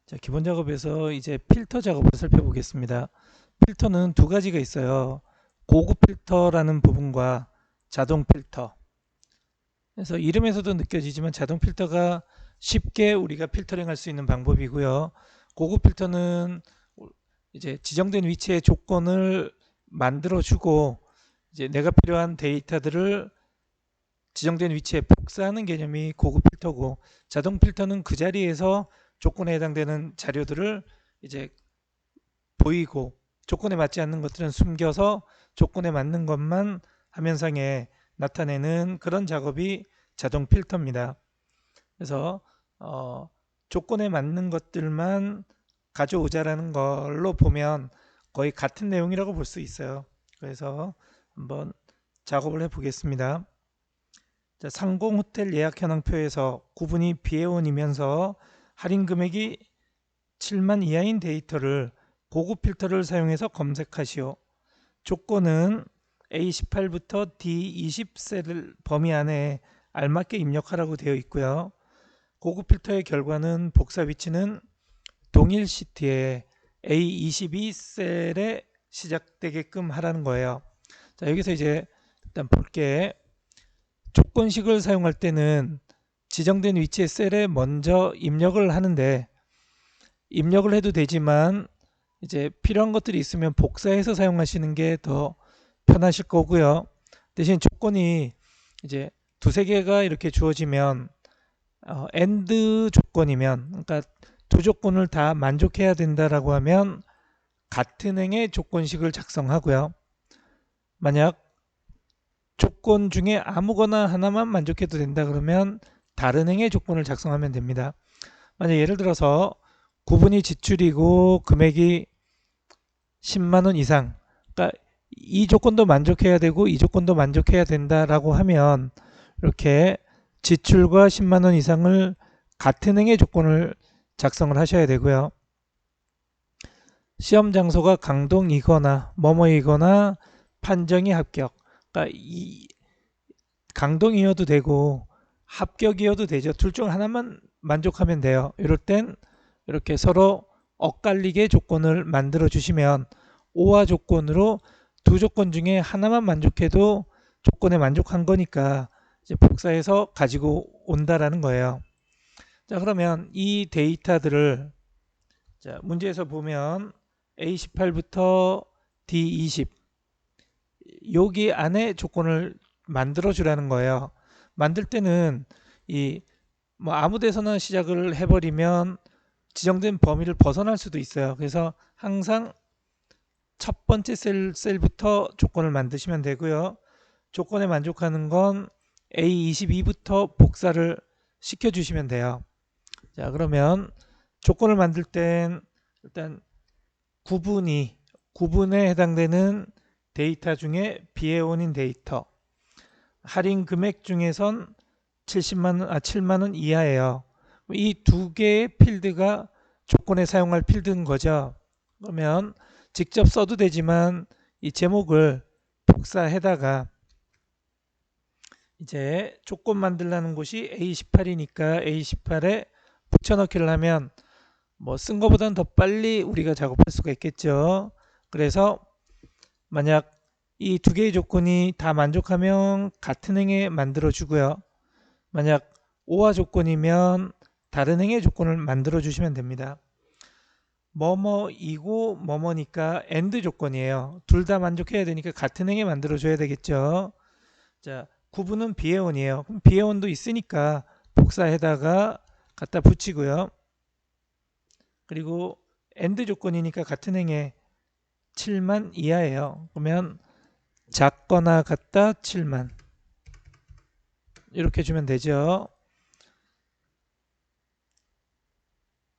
자, 기본 작업에서 이제 필터 작업을 살펴보겠습니다. 필터는 두 가지가 있어요. 고급 필터라는 부분과 자동 필터. 그래서 이름에서도 느껴지지만 자동 필터가 쉽게 우리가 필터링 할 수 있는 방법이고요. 고급 필터는 이제 지정된 위치의 조건을 만들어 주고 이제 내가 필요한 데이터들을 지정된 위치에 복사하는 개념이 고급 필터고, 자동 필터는 그 자리에서 조건에 해당되는 자료들을 이제 보이고 조건에 맞지 않는 것들은 숨겨서 조건에 맞는 것만 화면상에 나타내는 그런 작업이 자동 필터입니다. 그래서 조건에 맞는 것들만 가져오자라는 걸로 보면 거의 같은 내용이라고 볼 수 있어요. 그래서 한번 작업을 해 보겠습니다. 자, 상공호텔 예약 현황표에서 구분이 비회원이면서 할인 금액이 7만 이하인 데이터를 고급 필터를 사용해서 검색하시오. 조건은 A18부터 D20 셀 범위 안에 알맞게 입력하라고 되어 있고요. 고급 필터의 결과는 복사 위치는 동일 시트에 A22 셀에 시작되게끔 하라는 거예요. 자, 여기서 이제 일단 볼게. 조건식을 사용할 때는 지정된 위치의 셀에 먼저 입력을 하는데, 입력을 해도 되지만 이제 필요한 것들이 있으면 복사해서 사용하시는 게 더 편하실 거고요. 대신 조건이 이제 두세 개가 이렇게 주어지면 AND 조건이면, 그러니까 두 조건을 다 만족해야 된다라고 하면 같은 행의 조건식을 작성하고요. 만약 조건 중에 아무거나 하나만 만족해도 된다 그러면 다른 행의 조건을 작성하면 됩니다. 만약 예를 들어서 구분이 지출이고 금액이 10만 원 이상, 그러니까 이 조건도 만족해야 되고 이 조건도 만족해야 된다라고 하면 이렇게 지출과 10만 원 이상을 같은 행의 조건을 작성을 하셔야 되고요. 시험 장소가 강동이거나 뭐뭐이거나 판정이 합격, 그러니까 이 강동이어도 되고 합격이어도 되죠. 둘 중 하나만 만족하면 돼요. 이럴 땐 이렇게 서로 엇갈리게 조건을 만들어 주시면 오화 조건으로 두 조건 중에 하나만 만족해도 조건에 만족한 거니까 이제 복사해서 가지고 온다라는 거예요. 자, 그러면 이 데이터들을, 자, 문제에서 보면 A18부터 D20 여기 안에 조건을 만들어 주라는 거예요. 만들 때는 이 뭐 아무 데서나 시작을 해버리면 지정된 범위를 벗어날 수도 있어요. 그래서 항상 첫 번째 셀부터 조건을 만드시면 되고요. 조건에 만족하는 건 A22부터 복사를 시켜주시면 돼요. 자, 그러면 조건을 만들 땐 일단 구분에 해당되는 데이터 중에 비회원인 데이터, 할인 금액 중에선 7만 원 이하예요. 이 두 개의 필드가 조건에 사용할 필드인 거죠. 그러면 직접 써도 되지만 이 제목을 복사해다가 이제 조건 만들라는 곳이 A18이니까 A18에 붙여넣기를 하면 뭐 쓴 것보다는 더 빨리 우리가 작업할 수가 있겠죠. 그래서 만약 이 두 개의 조건이 다 만족하면 같은 행에 만들어 주고요. 만약 오화 조건이면 다른 행의 조건을 만들어 주시면 됩니다. 뭐뭐이고 뭐뭐니까 AND 조건이에요. 둘 다 만족해야 되니까 같은 행에 만들어 줘야 되겠죠. 자, 구분은 비회원이에요. 그럼 비회원도 있으니까 복사해다가 갖다 붙이고요. 그리고 AND 조건이니까 같은 행에 7만 이하예요. 그러면 작거나 같다 7만 이렇게 주면 되죠.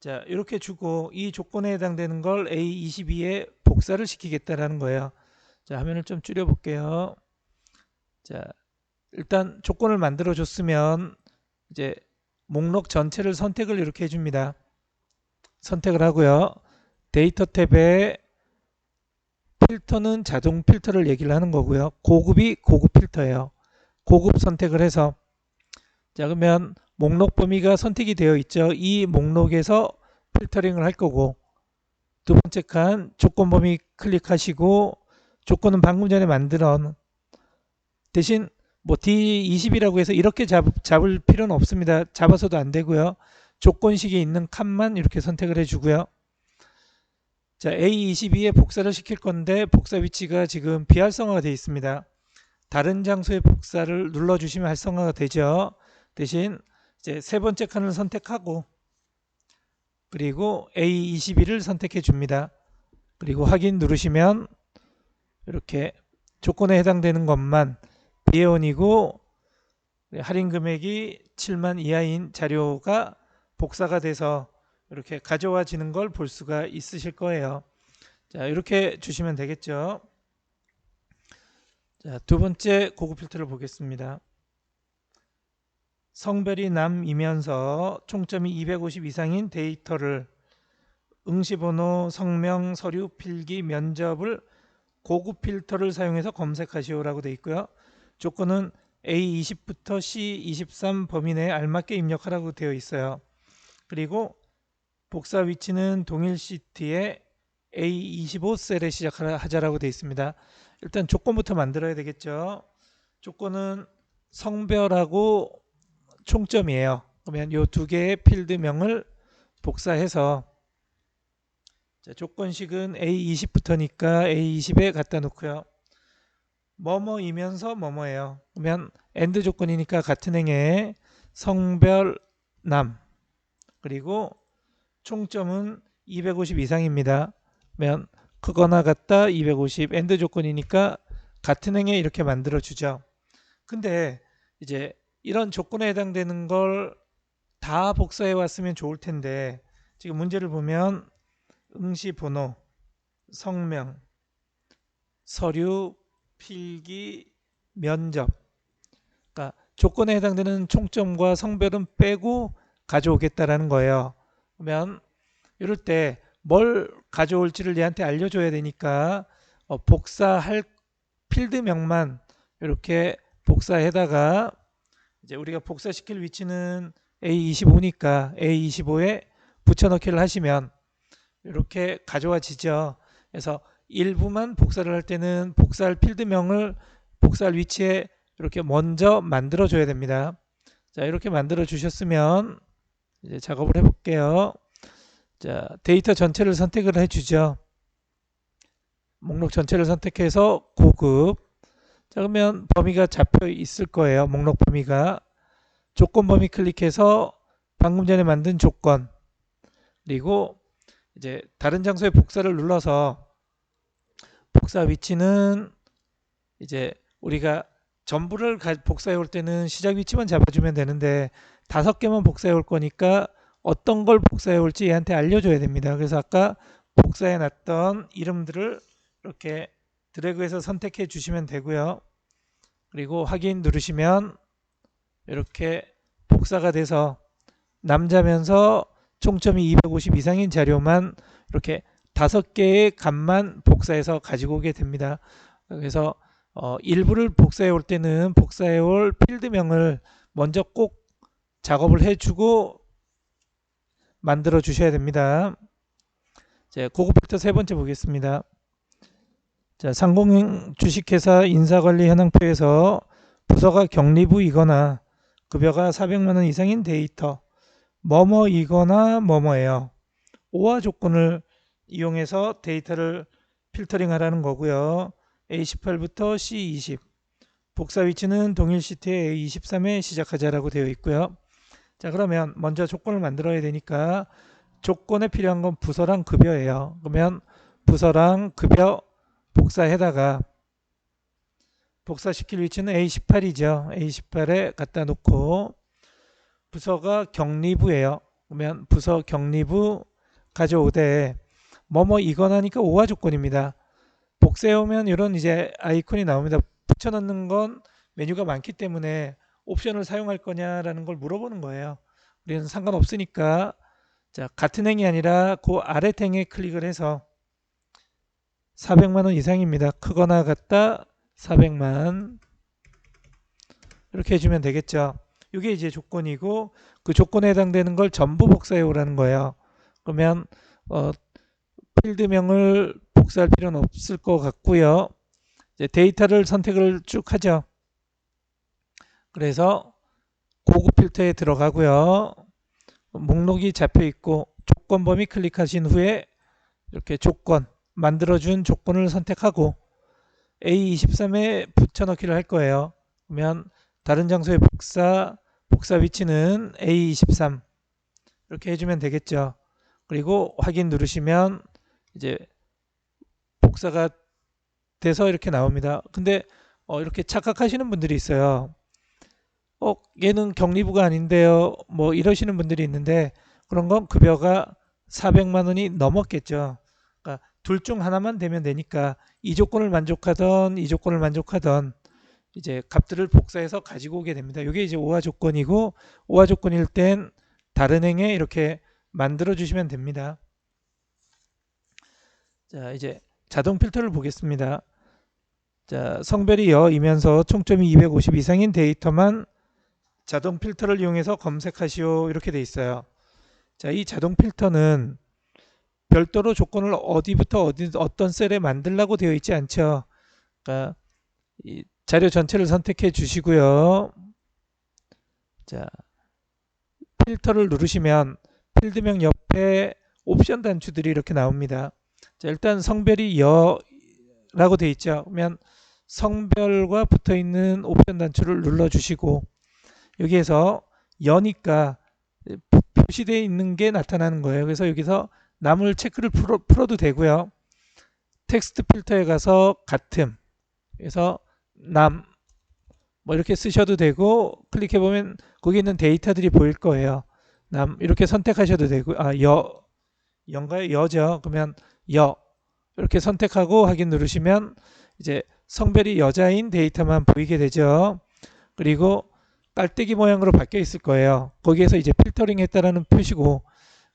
자, 이렇게 주고 이 조건에 해당되는 걸 A22에 복사를 시키겠다라는 거예요. 자, 화면을 좀 줄여 볼게요. 자, 일단 조건을 만들어 줬으면 이제 목록 전체를 선택을 이렇게 해줍니다. 선택을 하고요. 데이터 탭에 필터는 자동 필터를 얘기를 하는 거고요. 고급이 고급 필터예요. 고급 선택을 해서, 자, 그러면 목록 범위가 선택이 되어 있죠. 이 목록에서 필터링을 할 거고, 두 번째 칸 조건 범위 클릭하시고 조건은 방금 전에 만들어 대신 뭐 D20이라고 해서 이렇게 잡을 필요는 없습니다. 잡아서도 안 되고요. 조건식에 있는 칸만 이렇게 선택을 해주고요. 자, A22에 복사를 시킬 건데 복사 위치가 지금 비활성화가 되어 있습니다. 다른 장소에 복사를 눌러주시면 활성화가 되죠. 대신 이제 세 번째 칸을 선택하고 그리고 A22를 선택해 줍니다. 그리고 확인 누르시면 이렇게 조건에 해당되는 것만 비회원이고 할인 금액이 7만 이하인 자료가 복사가 돼서 이렇게 가져와지는 걸 볼 수가 있으실 거예요. 자, 이렇게 주시면 되겠죠. 자, 두 번째 고급 필터를 보겠습니다. 성별이 남이면서 총점이 250 이상인 데이터를 응시번호, 성명, 서류, 필기, 면접을 고급 필터를 사용해서 검색하시오라고 되어 있고요. 조건은 A20부터 C23 범위 내에 알맞게 입력하라고 되어 있어요. 그리고 복사 위치는 동일 시트에 A25 셀에 시작하자라고 되어 있습니다. 일단 조건부터 만들어야 되겠죠. 조건은 성별하고 총점이에요. 그러면 이 두 개의 필드명을 복사해서 자, 조건식은 A20부터니까 A20에 갖다 놓고요. 뭐뭐이면서 뭐뭐예요. 그러면 AND 조건이니까 같은 행에 성별 남 그리고 총점은 250 이상입니다. 그러면 크거나 같다 250 AND 조건이니까 같은 행에 이렇게 만들어 주죠. 근데 이제 이런 조건에 해당되는 걸 다 복사해 왔으면 좋을 텐데 지금 문제를 보면 응시 번호, 성명, 서류, 필기, 면접 그러니까 조건에 해당되는 총점과 성별은 빼고 가져오겠다라는 거예요. 그러면 이럴 때 뭘 가져올지를 얘한테 알려줘야 되니까 복사할 필드명만 이렇게 복사해다가 이제 우리가 복사시킬 위치는 A25니까 A25에 붙여넣기를 하시면 이렇게 가져와지죠. 그래서 일부만 복사를 할 때는 복사할 필드명을 복사할 위치에 이렇게 먼저 만들어 줘야 됩니다. 자, 이렇게 만들어 주셨으면 이제 작업을 해 볼게요. 자, 데이터 전체를 선택을 해 주죠. 목록 전체를 선택해서 고급. 자, 그러면 범위가 잡혀 있을 거예요. 목록 범위가. 조건 범위 클릭해서 방금 전에 만든 조건. 그리고 이제 다른 장소에 복사를 눌러서 복사 위치는 이제 우리가 전부를 복사해 올 때는 시작 위치만 잡아주면 되는데 5개만 복사해 올 거니까 어떤 걸 복사해 올지 얘한테 알려줘야 됩니다. 그래서 아까 복사해 놨던 이름들을 이렇게 드래그해서 선택해 주시면 되고요. 그리고 확인 누르시면 이렇게 복사가 돼서 남자면서 총점이 250 이상인 자료만 이렇게 5개의 값만 복사해서 가지고 오게 됩니다. 그래서 일부를 복사해 올 때는 복사해 올 필드명을 먼저 꼭 작업을 해주고 만들어 주셔야 됩니다. 자, 고급 필터 세 번째 보겠습니다. 자, 상공 주식회사 인사관리 현황표에서 부서가 경리부이거나 급여가 400만 원 이상인 데이터 뭐뭐이거나 뭐뭐예요. 오화 조건을 이용해서 데이터를 필터링 하라는 거고요. A18부터 C20 복사 위치는 동일 시트의 A23에 시작하자라고 되어 있고요. 자, 그러면 먼저 조건을 만들어야 되니까 조건에 필요한 건 부서랑 급여예요. 그러면 부서랑 급여 복사해다가 복사시킬 위치는 A18이죠. A18에 갖다 놓고 부서가 경리부예요. 그러면 부서 경리부 가져오되 뭐뭐 이거나니까 오화 조건입니다. 복사해 오면 이런 이제 아이콘이 나옵니다. 붙여넣는 건 메뉴가 많기 때문에 옵션을 사용할 거냐라는 걸 물어보는 거예요. 우리는 상관없으니까 자, 같은 행이 아니라 그 아래 행에 클릭을 해서 400만 원 이상입니다. 크거나 같다 400만 이렇게 해주면 되겠죠. 이게 이제 조건이고 그 조건에 해당되는 걸 전부 복사해 오라는 거예요. 그러면 필드명을 복사할 필요는 없을 것 같고요. 이제 데이터를 선택을 쭉 하죠. 그래서 고급 필터에 들어가고요. 목록이 잡혀 있고 조건 범위 클릭하신 후에 이렇게 조건 만들어준 조건을 선택하고 A23에 붙여넣기를 할 거예요. 그러면 다른 장소의 복사 위치는 A23 이렇게 해주면 되겠죠. 그리고 확인 누르시면 이제 복사가 돼서 이렇게 나옵니다. 근데 이렇게 착각하시는 분들이 있어요. 얘는 격리부가 아닌데요. 뭐 이러시는 분들이 있는데 그런 건 급여가 400만 원이 넘었겠죠. 그러니까 둘 중 하나만 되면 되니까 이 조건을 만족하던 이 조건을 만족하던 이제 값들을 복사해서 가지고 오게 됩니다. 이게 이제 오화 조건이고 오화 조건일 땐 다른 행에 이렇게 만들어 주시면 됩니다. 자, 이제 자동 필터를 보겠습니다. 자, 성별이 여이면서 총점이 250 이상인 데이터만 자동 필터를 이용해서 검색하시오 이렇게 돼 있어요. 자, 이 자동 필터는 별도로 조건을 어디부터 어떤 셀에 만들라고 되어 있지 않죠. 그러니까 이 자료 전체를 선택해 주시고요. 자, 필터를 누르시면 필드명 옆에 옵션 단추들이 이렇게 나옵니다. 자, 일단 성별이 여라고 되어 있죠. 그러면 성별과 붙어 있는 옵션 단추를 눌러 주시고 여기에서 여니까 표시되어 있는 게 나타나는 거예요. 그래서 여기서 남을 체크를 풀어도 되고요. 텍스트 필터에 가서 같음 그래서 남 뭐 이렇게 쓰셔도 되고 클릭해 보면 거기 있는 데이터들이 보일 거예요. 남 이렇게 선택하셔도 되고 여인가요? 여죠. 그러면 여 이렇게 선택하고 확인 누르시면 이제 성별이 여자인 데이터만 보이게 되죠. 그리고 깔때기 모양으로 바뀌어 있을 거예요. 거기에서 이제 필터링 했다라는 표시고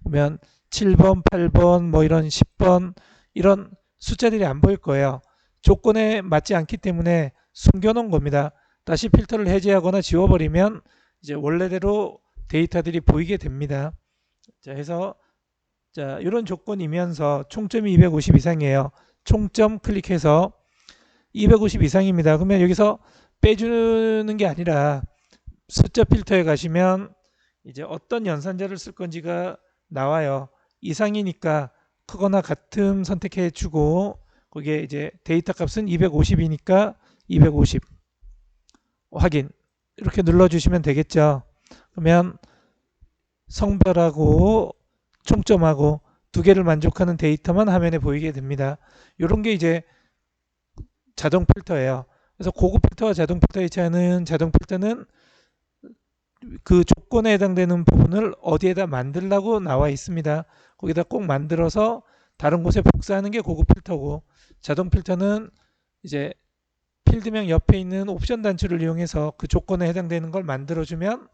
보면 7번, 8번, 뭐 이런 10번 이런 숫자들이 안 보일 거예요. 조건에 맞지 않기 때문에 숨겨놓은 겁니다. 다시 필터를 해제하거나 지워버리면 이제 원래대로 데이터들이 보이게 됩니다. 자, 해서 자, 이런 조건이면서 총점이 250 이상이에요. 총점 클릭해서 250 이상입니다. 그러면 여기서 빼주는 게 아니라 숫자 필터에 가시면 이제 어떤 연산자를 쓸 건지가 나와요. 이상이니까 크거나 같음 선택해 주고 거기에 이제 데이터 값은 250이니까 250 확인 이렇게 눌러 주시면 되겠죠. 그러면 성별하고 총점하고 두 개를 만족하는 데이터만 화면에 보이게 됩니다. 이런 게 이제 자동 필터예요. 그래서 고급 필터와 자동 필터의 차이는 자동 필터는 그 조건에 해당되는 부분을 어디에다 만들라고 나와 있습니다. 거기다 꼭 만들어서 다른 곳에 복사하는 게 고급 필터고 자동 필터는 이제 필드명 옆에 있는 옵션 단추를 이용해서 그 조건에 해당되는 걸 만들어주면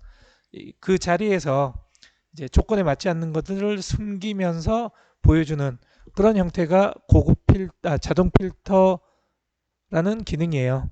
그 자리에서 이제 조건에 맞지 않는 것들을 숨기면서 보여주는 그런 형태가 자동 필터라는 기능이에요.